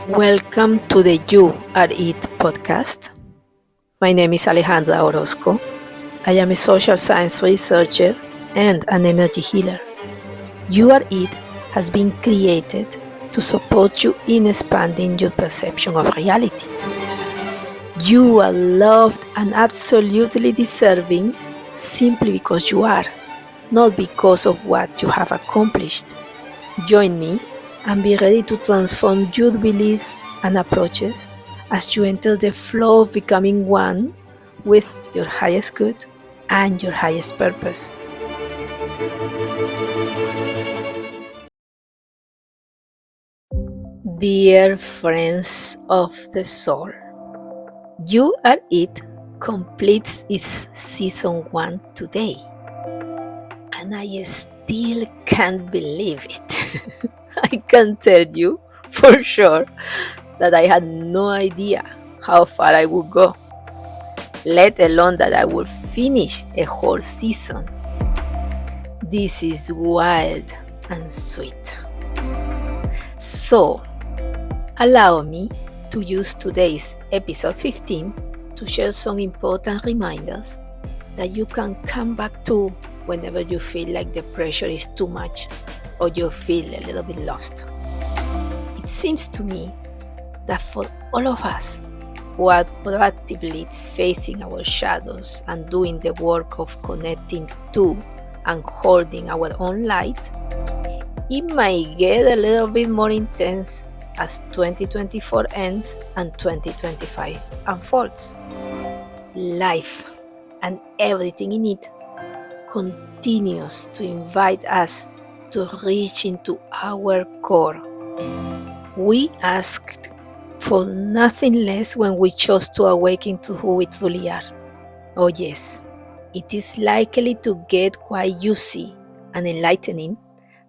Welcome to the You Are It podcast. My name is Alejandra Orozco. I am a social science researcher and an energy healer. You Are It has been created to support you in expanding your perception of reality. You are loved and absolutely deserving simply because you are, not because of what you have accomplished. Join me and be ready to transform your beliefs and approaches as you enter the flow of becoming one with your highest good and your highest purpose. Dear friends of the soul, You Are It completes its season 1 today. And I still can't believe it. I can tell you for sure that I had no idea how far I would go, let alone that I would finish a whole season. This is wild and sweet. So, allow me to use today's episode 15 to share some important reminders that you can come back to whenever you feel like the pressure is too much or you feel a little bit lost. It seems to me that for all of us who are proactively facing our shadows and doing the work of connecting to and holding our own light, it might get a little bit more intense as 2024 ends and 2025 unfolds. Life and everything in it continues to invite us to reach into our core. We asked for nothing less when we chose to awaken to who we truly are. Oh yes, it is likely to get quite juicy and enlightening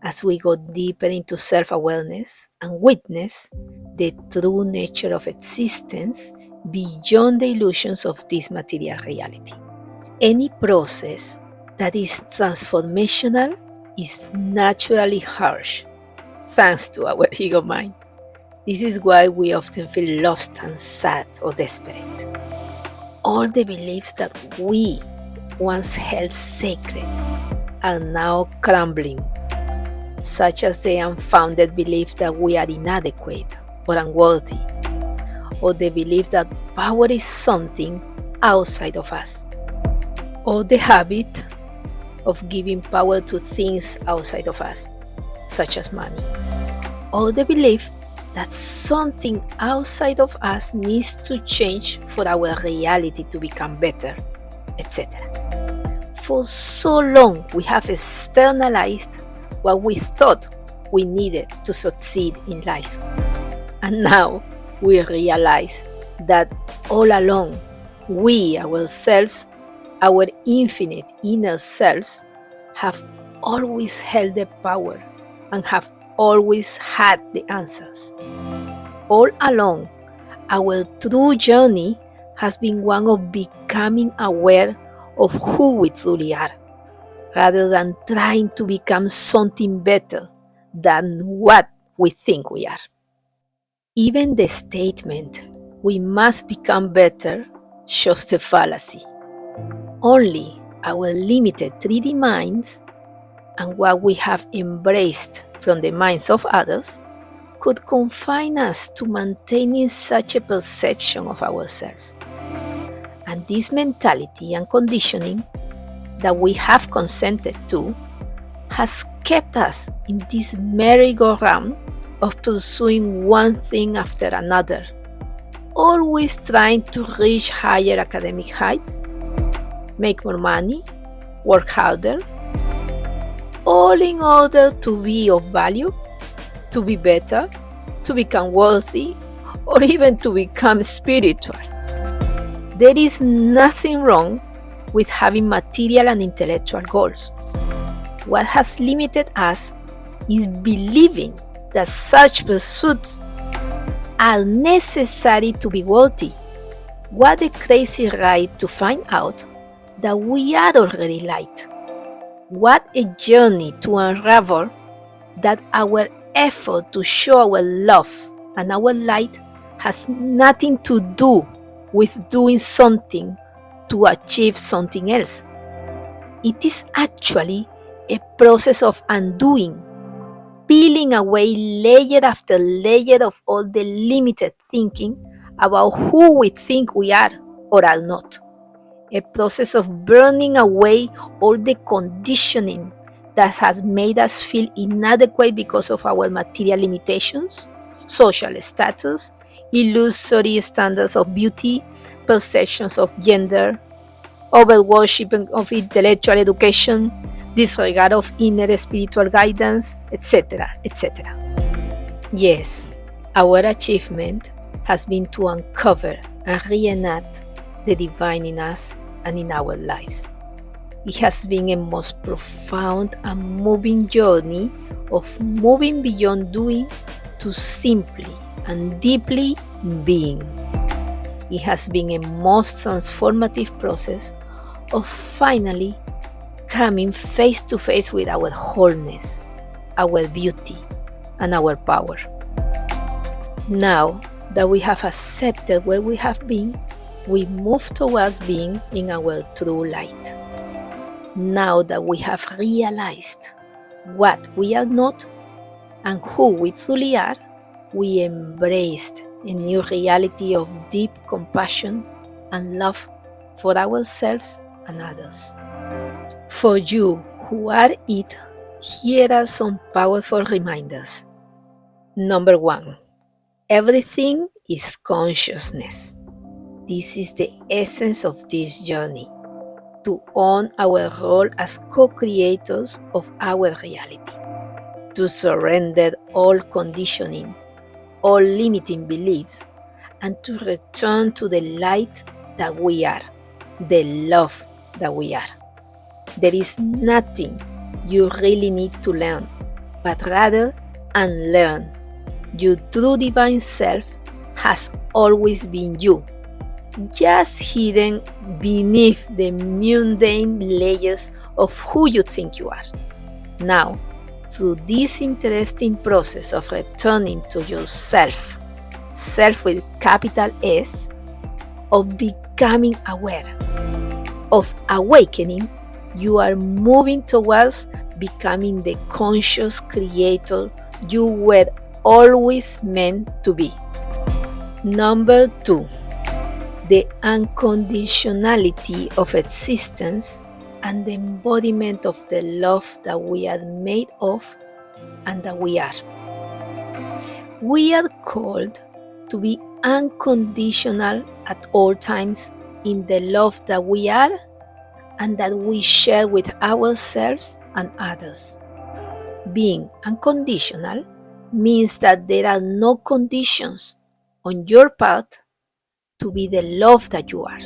as we go deeper into self-awareness and witness the true nature of existence beyond the illusions of this material reality. Any process that is transformational is naturally harsh, thanks to our ego mind. This is why we often feel lost and sad or desperate. All the beliefs that we once held sacred are now crumbling, such as the unfounded belief that we are inadequate or unworthy, or the belief that power is something outside of us, or the habit of giving power to things outside of us, such as money, or the belief that something outside of us needs to change for our reality to become better, etc. For so long, we have externalized what we thought we needed to succeed in life. And now we realize that all along, we ourselves, our infinite inner selves, have always held the power and have always had the answers. All along, our true journey has been one of becoming aware of who we truly are, rather than trying to become something better than what we think we are. Even the statement, "we must become better," shows the fallacy. Only our limited 3D minds and what we have embraced from the minds of others could confine us to maintaining such a perception of ourselves. And this mentality and conditioning that we have consented to has kept us in this merry-go-round of pursuing one thing after another, always trying to reach higher academic heights, make more money, work harder, all in order to be of value, to be better, to become worthy, or even to become spiritual. There is nothing wrong with having material and intellectual goals. What has limited us is believing that such pursuits are necessary to be worthy. What a crazy ride to find out that we are already light. What a journey to unravel that our effort to show our love and our light has nothing to do with doing something to achieve something else. It is actually a process of undoing, peeling away layer after layer of all the limited thinking about who we think we are or are not. A process of burning away all the conditioning that has made us feel inadequate because of our material limitations, social status, illusory standards of beauty, perceptions of gender, over-worshiping of intellectual education, disregard of inner spiritual guidance, etc., etc. Yes, our achievement has been to uncover and reenact the divine in us and in our lives. It has been a most profound and moving journey of moving beyond doing to simply and deeply being. It has been a most transformative process of finally coming face to face with our wholeness, our beauty, and our power. Now that we have accepted where we have been, we move towards being in our true light. Now that we have realized what we are not and who we truly are, we embraced a new reality of deep compassion and love for ourselves and others. For you who are it, here are some powerful reminders. Number 1. Everything is consciousness. This is the essence of this journey, to own our role as co-creators of our reality, to surrender all conditioning, all limiting beliefs, and to return to the light that we are, the love that we are. There is nothing you really need to learn, but rather unlearn. Your true divine self has always been you, just hidden beneath the mundane layers of who you think you are. Now, through this interesting process of returning to yourself, self with capital S, of becoming aware, of awakening, you are moving towards becoming the conscious creator you were always meant to be. Number 2. The unconditionality of existence and the embodiment of the love that we are made of and that we are. We are called to be unconditional at all times in the love that we are and that we share with ourselves and others. Being unconditional means that there are no conditions on your part to be the love that you are,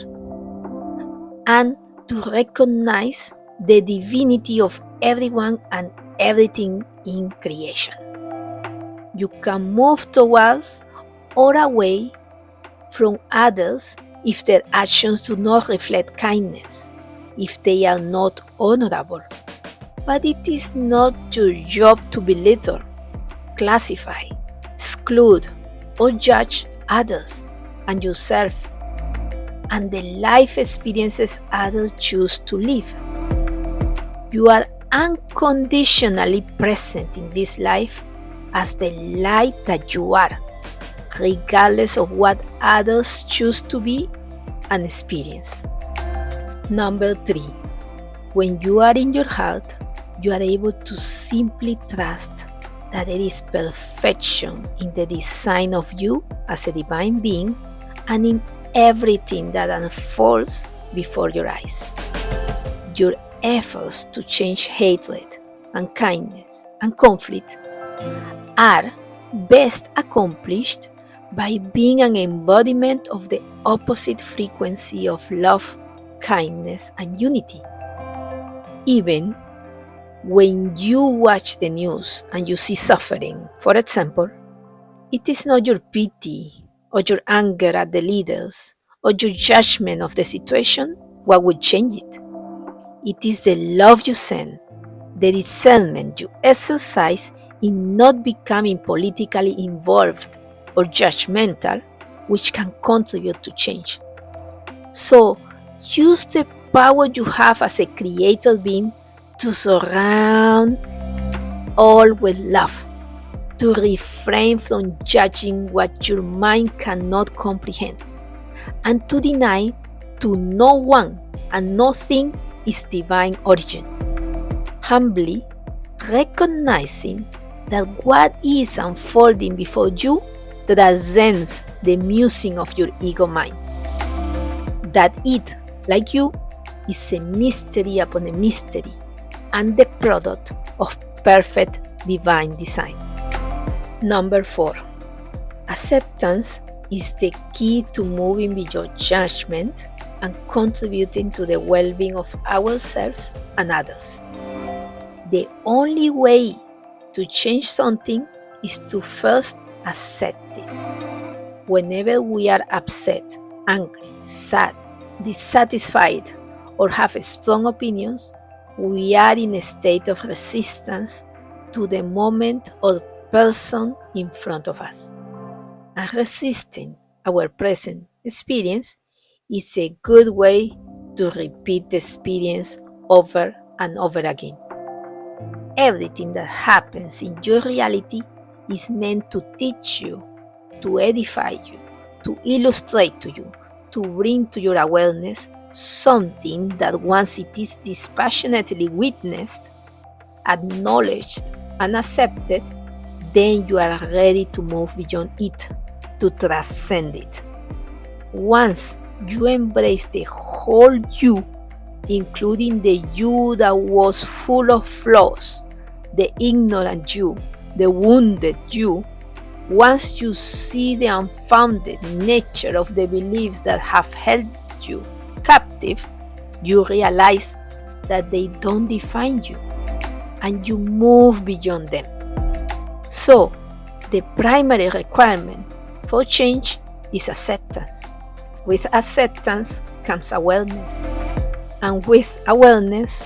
and to recognize the divinity of everyone and everything in creation. You can move towards or away from others if their actions do not reflect kindness, if they are not honorable. But it is not your job to belittle, classify, exclude, or judge others and yourself, and the life experiences others choose to live. You are unconditionally present in this life as the light that you are, regardless of what others choose to be and experience. Number 3. When you are in your heart, you are able to simply trust that there is perfection in the design of you as a divine being and in everything that unfolds before your eyes. Your efforts to change hatred and kindness and conflict are best accomplished by being an embodiment of the opposite frequency of love, kindness, and unity. Even when you watch the news and you see suffering, for example, it is not your pity or your anger at the leaders or your judgment of the situation what would change it. It is the love you send, the discernment you exercise in not becoming politically involved or judgmental, which can contribute to change. So, use the power you have as a creator being to surround all with love, to refrain from judging what your mind cannot comprehend, and to deny to no one and nothing its divine origin. Humbly recognizing that what is unfolding before you transcends the musing of your ego mind. That it, like you, is a mystery upon a mystery and the product of perfect divine design. Number 4. Acceptance is the key to moving beyond judgment and contributing to the well-being of ourselves and others. The only way to change something is to first accept it. Whenever we are upset, angry, sad, dissatisfied, or have strong opinions, we are in a state of resistance to the moment or person in front of us. And resisting our present experience is a good way to repeat the experience over and over again. Everything that happens in your reality is meant to teach you, to edify you, to illustrate to you, to bring to your awareness something that once it is dispassionately witnessed, acknowledged, and accepted, then you are ready to move beyond it, to transcend it. Once you embrace the whole you, including the you that was full of flaws, the ignorant you, the wounded you, once you see the unfounded nature of the beliefs that have held you captive, you realize that they don't define you, and you move beyond them. So, the primary requirement for change is acceptance. With acceptance comes awareness, and with awareness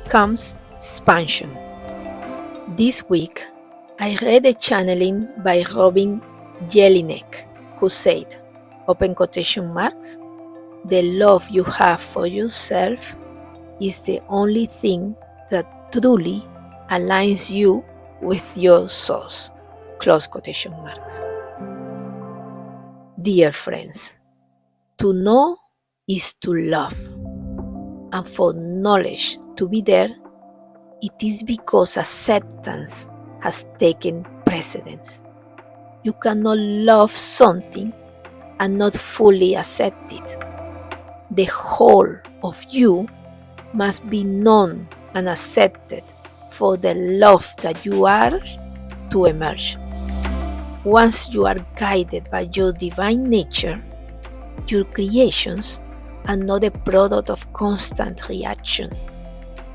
comes expansion. This week, I read a channeling by Robin Jelinek, who said, open quotation marks, "The love you have for yourself is the only thing that truly aligns you with your source," close quotation marks. Dear friends, to know is to love, and for knowledge to be there, it is because acceptance has taken precedence. You cannot love something and not fully accept it. The whole of you must be known and accepted for the love that you are to emerge. Once you are guided by your divine nature, your creations are not a product of constant reaction,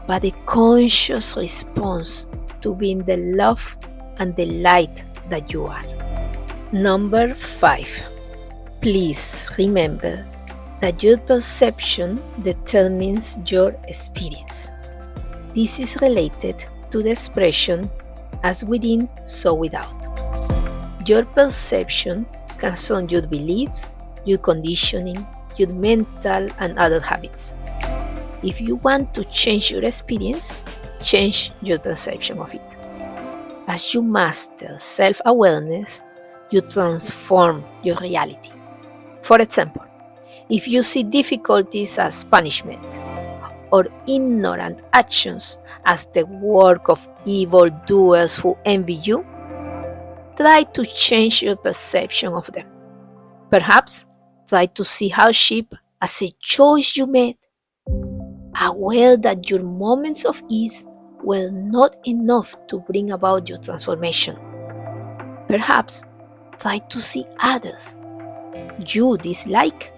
but a conscious response to being the love and the light that you are. Number 5. Please remember that your perception determines your experience. This is related to the expression, as within, so without. Your perception comes from your beliefs, your conditioning, your mental and other habits. If you want to change your experience, change your perception of it. As you master self-awareness, you transform your reality. For example, if you see difficulties as punishment, or ignorant actions as the work of evil doers who envy you, try to change your perception of them. Perhaps try to see hardship as a choice you made, aware that your moments of ease were not enough to bring about your transformation. Perhaps try to see others you dislike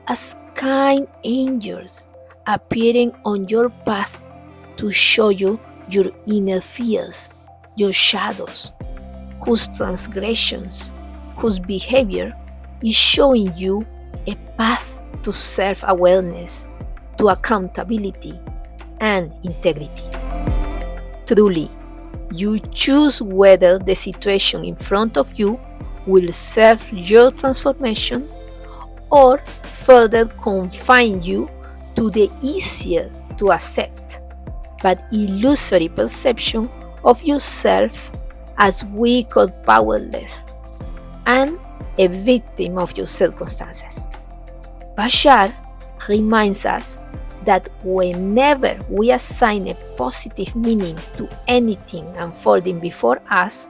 as kind angels appearing on your path to show you your inner fears, your shadows, whose transgressions, whose behavior is showing you a path to self-awareness, to accountability and integrity. Truly, you choose whether the situation in front of you will serve your transformation or further confine you to the easier to accept but illusory perception of yourself as weak or powerless and a victim of your circumstances. Bashar reminds us that whenever we assign a positive meaning to anything unfolding before us,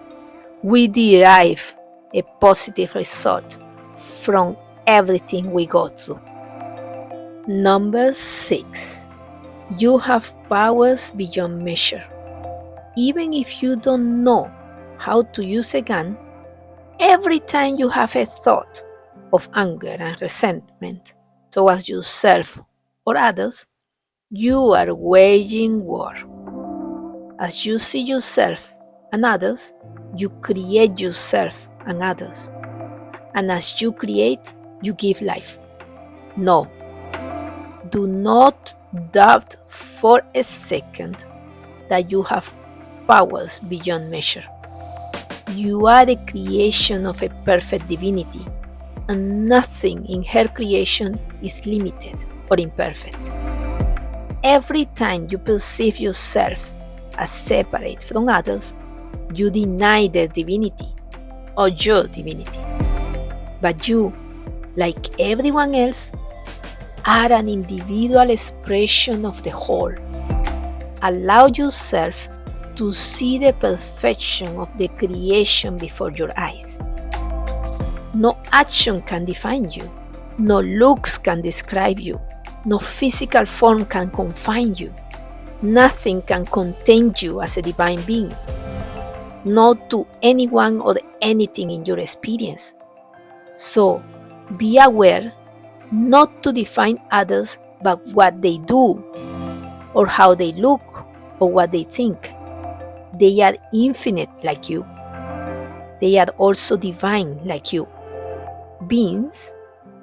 we derive a positive result from everything we go through. Number 6. You have powers beyond measure. Even if you don't know how to use a gun, every time you have a thought of anger and resentment towards yourself or others, you are waging war. As you see yourself and others, you create yourself and others. And as you create, you give life. No, do not doubt for a second that you have powers beyond measure. You are the creation of a perfect divinity, and nothing in her creation is limited or imperfect. Every time you perceive yourself as separate from others, you deny their divinity or your divinity. But you, like everyone else, are an individual expression of the whole. Allow yourself to see the perfection of the creation before your eyes. No action can define you. No looks can describe you. No physical form can confine you. Nothing can contain you as a divine being. Not to anyone or anything in your experience. So, be aware not to define others by what they do, or how they look, or what they think. They are infinite like you. They are also divine like you. Beings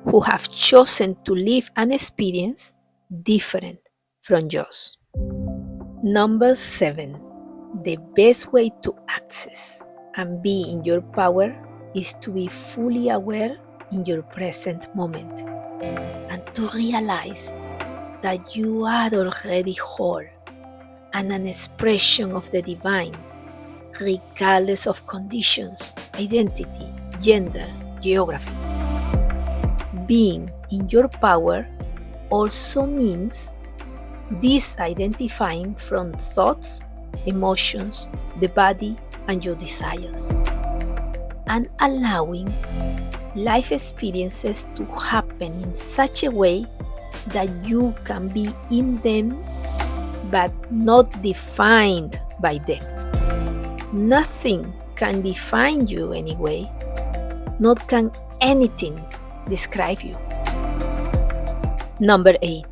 who have chosen to live an experience different from yours. Number 7. The best way to access and be in your power is to be fully aware in your present moment and to realize that you are already whole and an expression of the divine, regardless of conditions, identity, gender, geography. Being in your power also means disidentifying from thoughts, emotions, the body, and your desires, and allowing life experiences to happen in such a way that you can be in them but not defined by them. Nothing can define you anyway, nor can anything describe you. Number 8.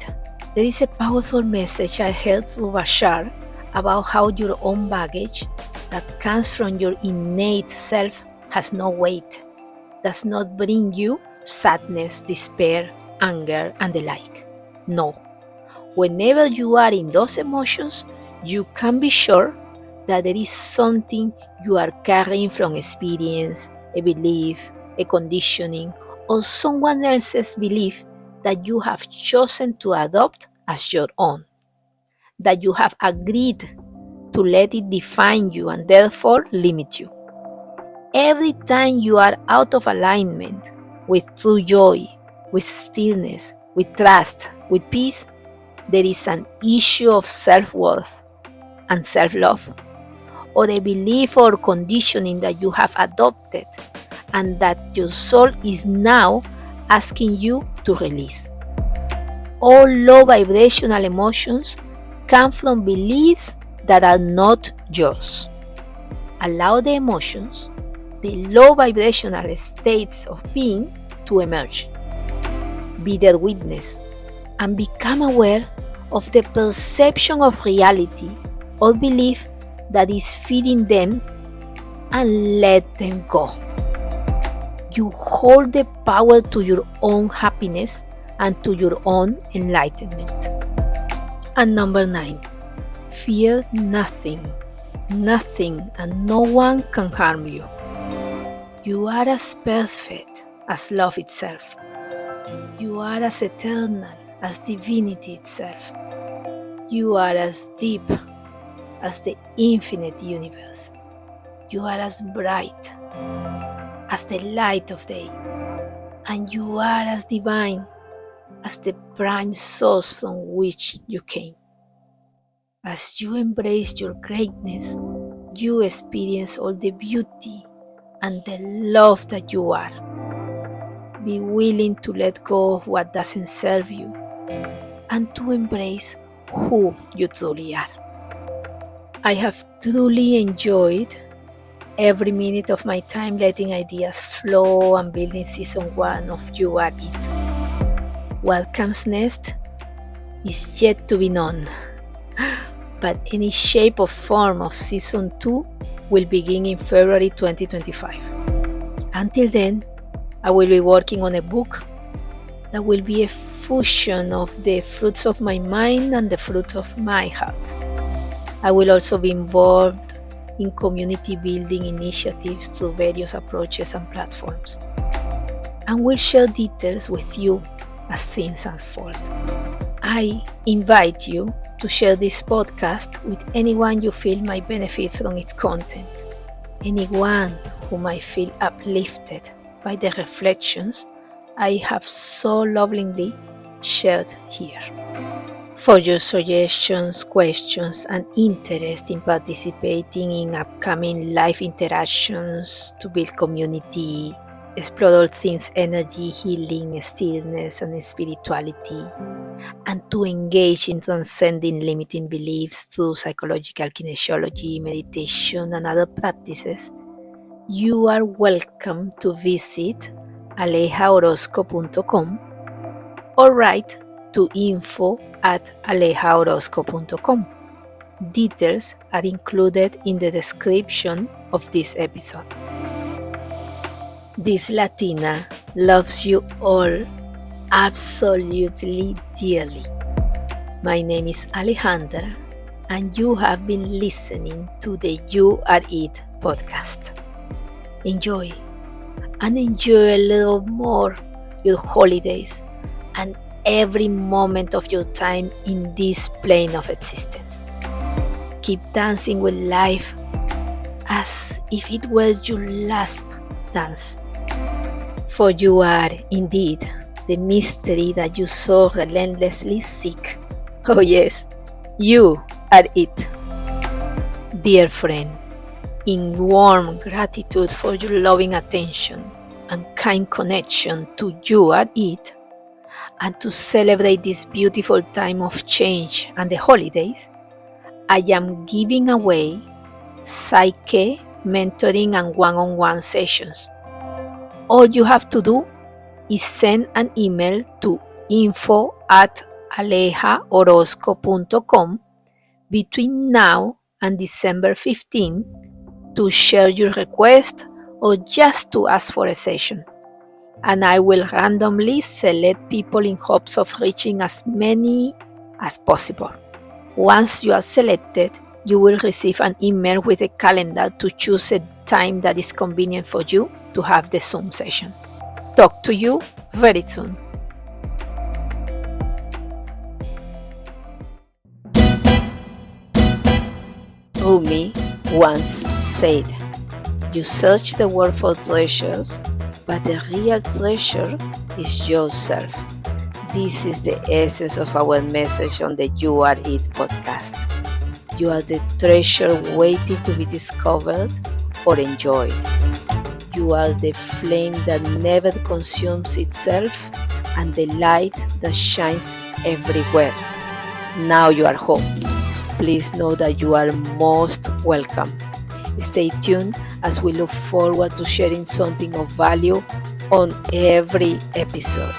There is a powerful message I heard through Bashar about how your own baggage that comes from your innate self has no weight, does not bring you sadness, despair, anger, and the like. No. Whenever you are in those emotions, you can be sure that there is something you are carrying from experience, a belief, a conditioning, or someone else's belief that you have chosen to adopt as your own, that you have agreed to let it define you and therefore limit you. Every time you are out of alignment with true joy, with stillness, with trust, with peace, there is an issue of self-worth and self-love, or a belief or conditioning that you have adopted and that your soul is now asking you to release. All low vibrational emotions come from beliefs that are not yours. Allow the emotions, the low vibrational states of being, to emerge. Be their witness and become aware of the perception of reality or belief that is feeding them, and let them go. You hold the power to your own happiness and to your own enlightenment. And number 9, fear nothing. Nothing and no one can harm you. You are as perfect as love itself. You are as eternal as divinity itself. You are as deep as the infinite universe. You are as bright as the light of day. And you are as divine as the prime source from which you came. As you embrace your greatness, you experience all the beauty and the love that you are. Be willing to let go of what doesn't serve you and to embrace who you truly are. I have truly enjoyed every minute of my time letting ideas flow and building season 1 of You Are It. What comes next is yet to be known, but any shape or form of season 2 will begin in February 2025. Until then, I will be working on a book that will be a fusion of the fruits of my mind and the fruits of my heart. I will also be involved in community building initiatives through various approaches and platforms, and will share details with you as things unfold. I invite you to share this podcast with anyone you feel might benefit from its content, anyone who might feel uplifted by the reflections I have so lovingly shared here. For your suggestions, questions, and interest in participating in upcoming live interactions to build community, explore all things energy, healing, stillness, and spirituality, and to engage in transcending limiting beliefs through psychological kinesiology, meditation, and other practices, you are welcome to visit alejaorozco.com or write to info@alejaorozco.com. Details are included in the description of this episode. This Latina loves you all absolutely dearly. My name is Alejandra, and you have been listening to the You Are It podcast. Enjoy, and enjoy a little more your holidays and every moment of your time in this plane of existence. Keep dancing with life as if it was your last dance. For you are indeed the mystery that you so relentlessly seek. Oh yes, you are it. Dear friend, in warm gratitude for your loving attention and kind connection to You Are It, and to celebrate this beautiful time of change and the holidays, I am giving away Psyche, mentoring, and one-on-one sessions. All you have to do is send an email to info@alejaorozco.com between now and December 15 to share your request or just to ask for a session. And I will randomly select people in hopes of reaching as many as possible. Once you are selected, you will receive an email with a calendar to choose a time that is convenient for you to have the Zoom session. Talk to you very soon. Rumi once said, "You search the world for treasures, but the real treasure is yourself." This is the essence of our message on the You Are It podcast. You are the treasure waiting to be discovered or enjoyed. You are the flame that never consumes itself and the light that shines everywhere. Now you are home. Please know that you are most welcome. Stay tuned as we look forward to sharing something of value on every episode.